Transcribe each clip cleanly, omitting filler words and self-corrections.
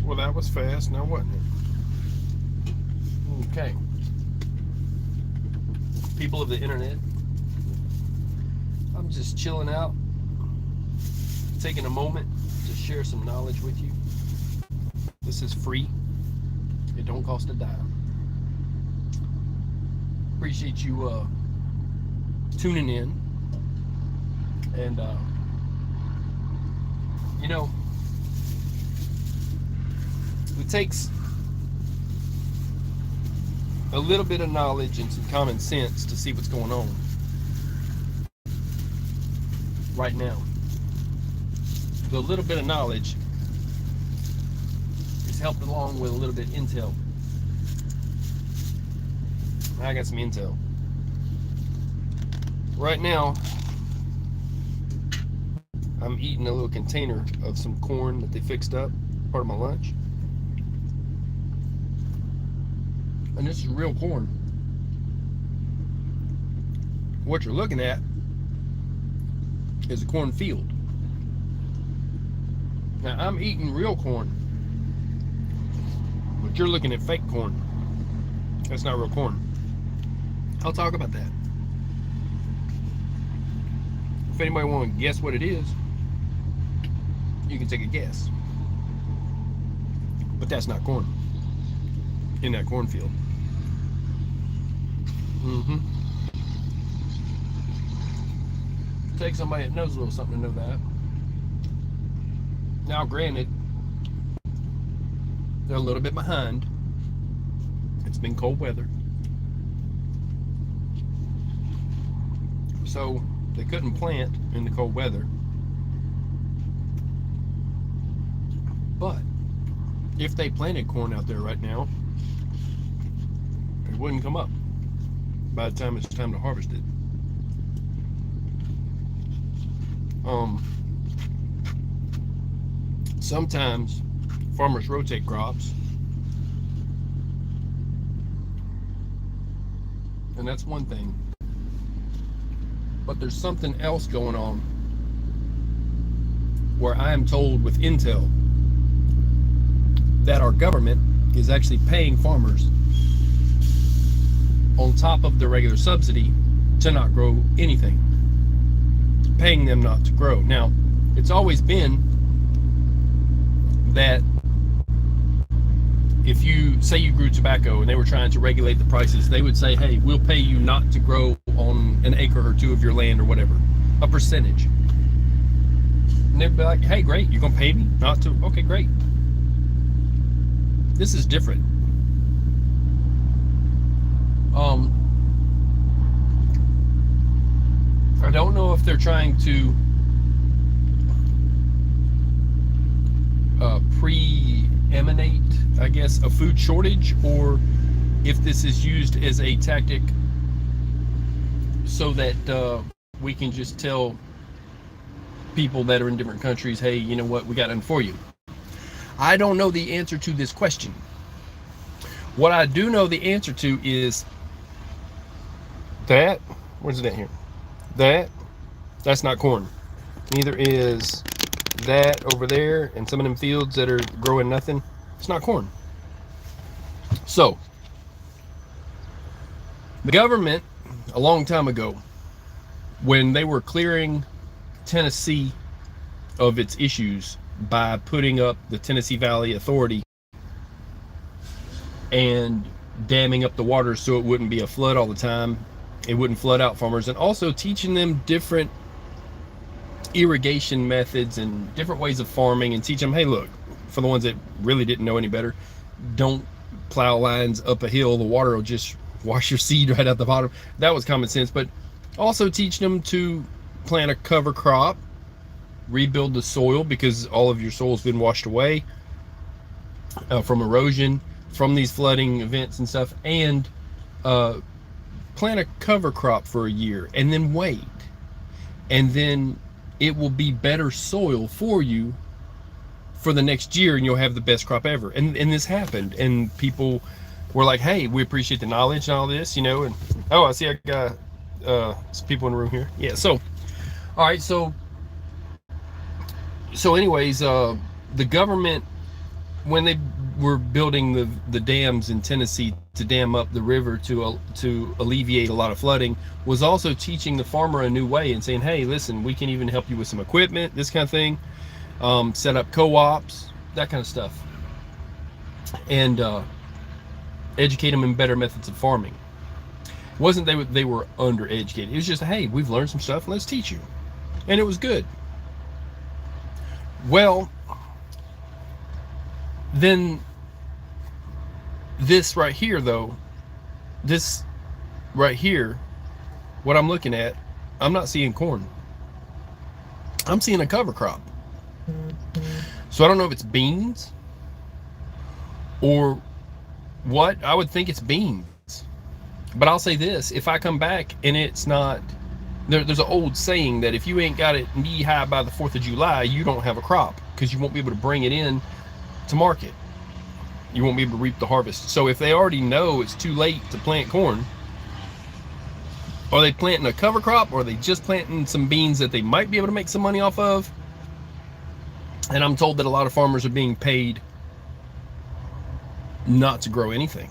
Well, that was fast, now wasn't it? Okay. People of the internet, I'm just chilling out, taking a moment to share some knowledge with you. This is free. It don't cost a dime. Appreciate you tuning in. And, you know, it takes a little bit of knowledge and some common sense to see what's going on right now. The little bit of knowledge is helped along with a little bit of intel. I got some intel. Right now, I'm eating a little container of some corn that they fixed up, part of my lunch. And this is real corn. What you're looking at is a cornfield. Now, I'm eating real corn, but you're looking at fake corn. That's not real corn. I'll talk about that. If anybody wants to guess what it is, you can take a guess. But that's not corn in that cornfield. Take somebody that knows a little something to know that. Now, granted, they're a little bit behind. It's been cold weather. So they couldn't plant in the cold weather. But if they planted corn out there right now, it wouldn't come up by the time it's time to harvest it. Sometimes farmers rotate crops, and that's one thing. But there's something else going on where I am told with intel that our government is actually paying farmers on top of the regular subsidy to not grow anything, paying them not to grow. Now, it's always been that if you say you grew tobacco and they were trying to regulate the prices, they would say, hey, we'll pay you not to grow on an acre or two of your land or whatever, a percentage. And they'd be like, hey, great, you're gonna pay me not to? Okay, great. This is different. I don't know if they're trying to preeminate, I guess, a food shortage, or if this is used as a tactic so that we can just tell people that are in different countries, hey, you know what, we got nothing for you. I don't know the answer to this question. What I do know the answer to is that, where's it at here? That's not corn. Neither is that over there, and some of them fields that are growing nothing. It's not corn. So, the government, a long time ago, when they were clearing Tennessee of its issues by putting up the Tennessee Valley Authority and damming up the water so it wouldn't be a flood all the time, it wouldn't flood out farmers, and also teaching them different irrigation methods and different ways of farming, and teach them, hey, look, for the ones that really didn't know any better, don't plow lines up a hill, the water will just wash your seed right out the bottom. That was common sense. But also teach them to plant a cover crop, rebuild the soil, because all of your soil's been washed away from erosion, from these flooding events and stuff, and plant a cover crop for a year and then wait, and then it will be better soil for you for the next year, and you'll have the best crop ever. And this happened, and people were like, hey, we appreciate the knowledge and all this, you know. And oh, I see I got some people in the room here. Yeah, so all right, so anyways, the government when they were building the dams in Tennessee to dam up the river to alleviate a lot of flooding, was also teaching the farmer a new way and saying, hey, listen, we can even help you with some equipment, this kind of thing, set up co-ops, that kind of stuff, and educate them in better methods of farming. It wasn't they were undereducated. It was just, hey, we've learned some stuff, let's teach you. And it was good. Well, then this right here, though, this right here, what I'm looking at, I'm not seeing corn. I'm seeing a cover crop. So I don't know if it's beans or what. I would think it's beans. But I'll say this, if I come back and it's not, there's an old saying that if you ain't got it knee high by the 4th of July, you don't have a crop, because you won't be able to bring it in to market. You won't be able to reap the harvest. So if they already know it's too late to plant corn, are they planting a cover crop, or are they just planting some beans that they might be able to make some money off of? And I'm told that a lot of farmers are being paid not to grow anything.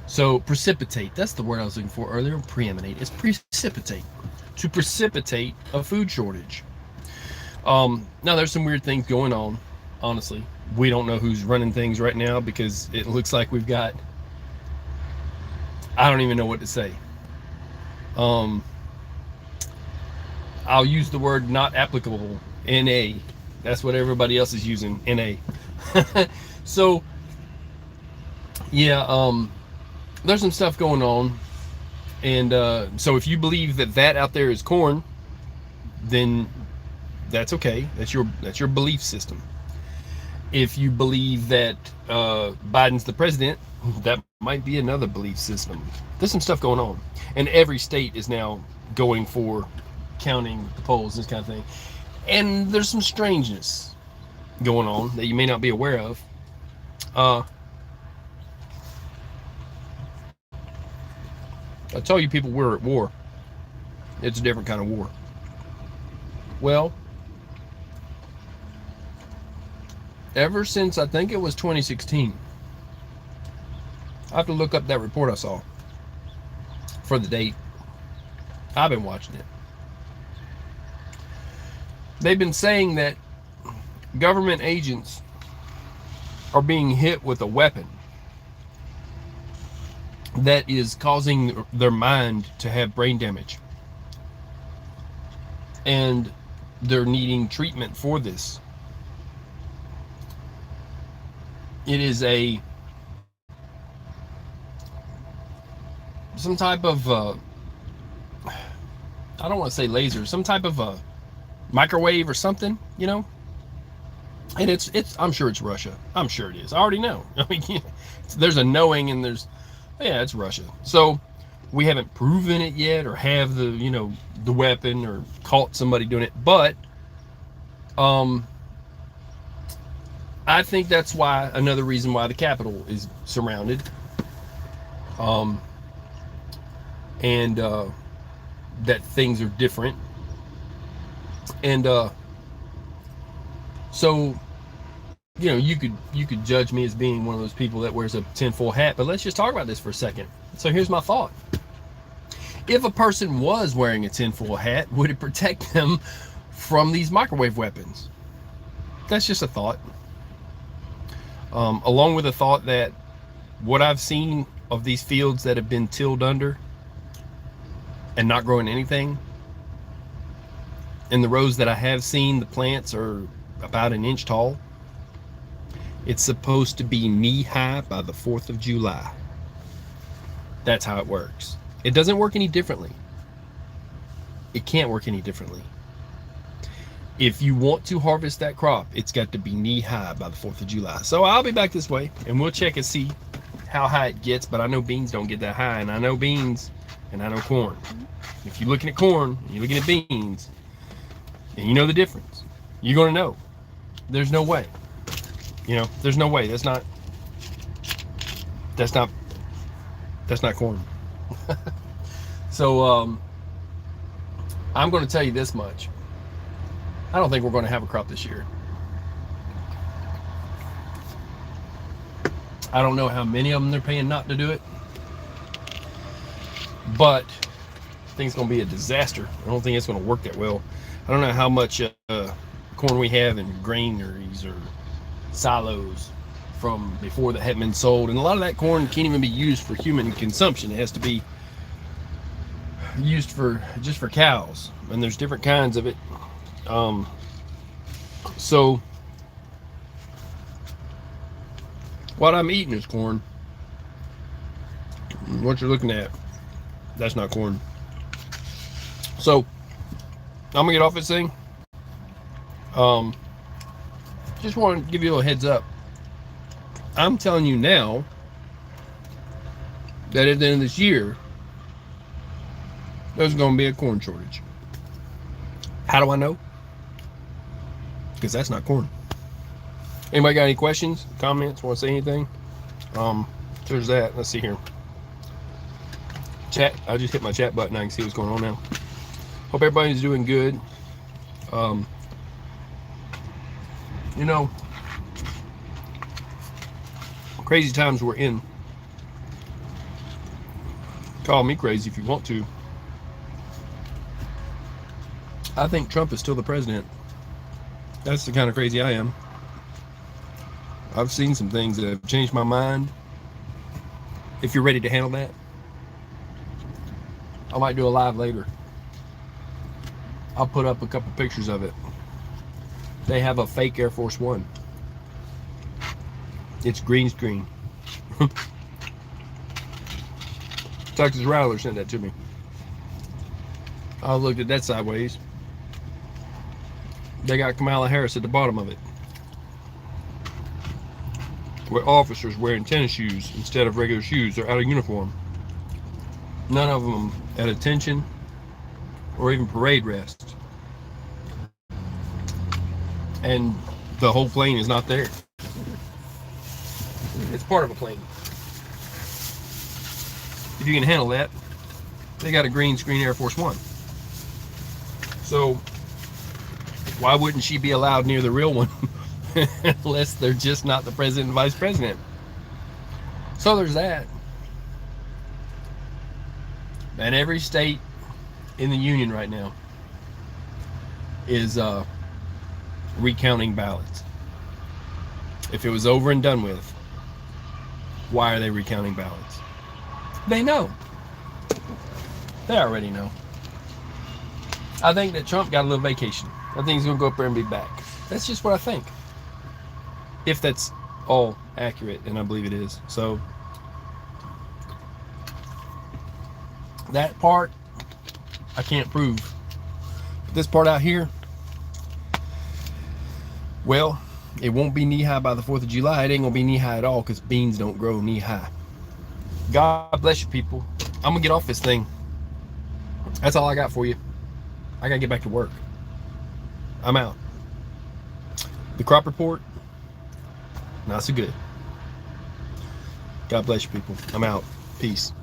So precipitate, that's the word I was looking for earlier. Preeminate, it's precipitate, to precipitate a food shortage. Now there's some weird things going on, honestly. We don't know who's running things right now, because it looks like we've got, I don't even know what to say. I'll use the word not applicable, NA. That's what everybody else is using, NA. So yeah, there's some stuff going on, and so if you believe that out there is corn, then that's okay. That's your belief system. If you believe that Biden's the president, that might be another belief system. There's some stuff going on, and every state is now going for counting the polls, this kind of thing. And there's some strangeness going on that you may not be aware of. I tell you people, we're at war. It's a different kind of war. Well, ever since I think it was 2016, I have to look up that report I saw for the date. I've been watching it. They've been saying that government agents are being hit with a weapon that is causing their mind to have brain damage, and they're needing treatment for this. It is some type of I don't want to say laser, some type of a microwave or something, you know. And it's I'm sure it's Russia. I'm sure it is. I already know. I mean, there's a knowing, and there's, yeah, it's Russia. So we haven't proven it yet, or have the, you know, the weapon, or caught somebody doing it, but I think that's why, another reason why the Capitol is surrounded, and that things are different, and so, you know, you could judge me as being one of those people that wears a tinfoil hat, but let's just talk about this for a second. So here's my thought. If a person was wearing a tinfoil hat, would it protect them from these microwave weapons? That's just a thought. Along with the thought that what I've seen of these fields that have been tilled under and not growing anything, in the rows that I have seen, the plants are about an inch tall. It's supposed to be knee high by the 4th of July. That's how it works. It doesn't work any differently. It can't work any differently. If you want to harvest that crop, it's got to be knee high by the 4th of July. So I'll be back this way, and we'll check and see how high it gets. But I know beans don't get that high, and I know beans, and I know corn. If you're looking at corn, and you're looking at beans, and you know the difference, you're going to know. There's no way. You know, there's no way. That's not corn. So I'm going to tell you this much. I don't think we're going to have a crop this year. I don't know how many of them they're paying not to do it, but I think it's going to be a disaster. I don't think it's going to work that well. I don't know how much corn we have in granaries or silos from before that hadn't been sold, and a lot of that corn can't even be used for human consumption. It has to be used for just for cows, and there's different kinds of it. So what I'm eating is corn. What you're looking at, that's not corn. So I'm gonna get off this thing. Just want to give you a little heads up. I'm telling you now that at the end of this year, there's going to be a corn shortage. How do I know? Because that's not corn. Anybody got any questions, comments, want to say anything? There's that. Let's see here. Chat. I just hit my chat button. I can see what's going on now. Hope everybody's doing good. You know, crazy times we're in. Call me crazy if you want to. I think Trump is still the president. That's the kind of crazy I am. I've seen some things that have changed my mind. If you're ready to handle that, I might do a live later. I'll put up a couple pictures of it. They have a fake Air Force One. It's green screen. Texas Rattler sent that to me. I looked at that sideways. They got Kamala Harris at the bottom of it, with officers wearing tennis shoes instead of regular shoes. They're out of uniform. None of them at attention or even parade rest. And the whole plane is not there. It's part of a plane. If you can handle that, they got a green screen Air Force One. So why wouldn't she be allowed near the real one? Unless they're just not the president and vice president. So there's that. And every state in the union right now is recounting ballots. If it was over and done with, why are they recounting ballots? They know. They already know. I think that Trump got a little vacation. I think he's going to go up there and be back. That's just what I think. If that's all accurate, and I believe it is. So that part, I can't prove. But this part out here, well, it won't be knee-high by the 4th of July. It ain't going to be knee-high at all because beans don't grow knee-high. God bless you, people. I'm going to get off this thing. That's all I got for you. I got to get back to work. I'm out. The crop report, not so good. God bless you, people. I'm out. Peace.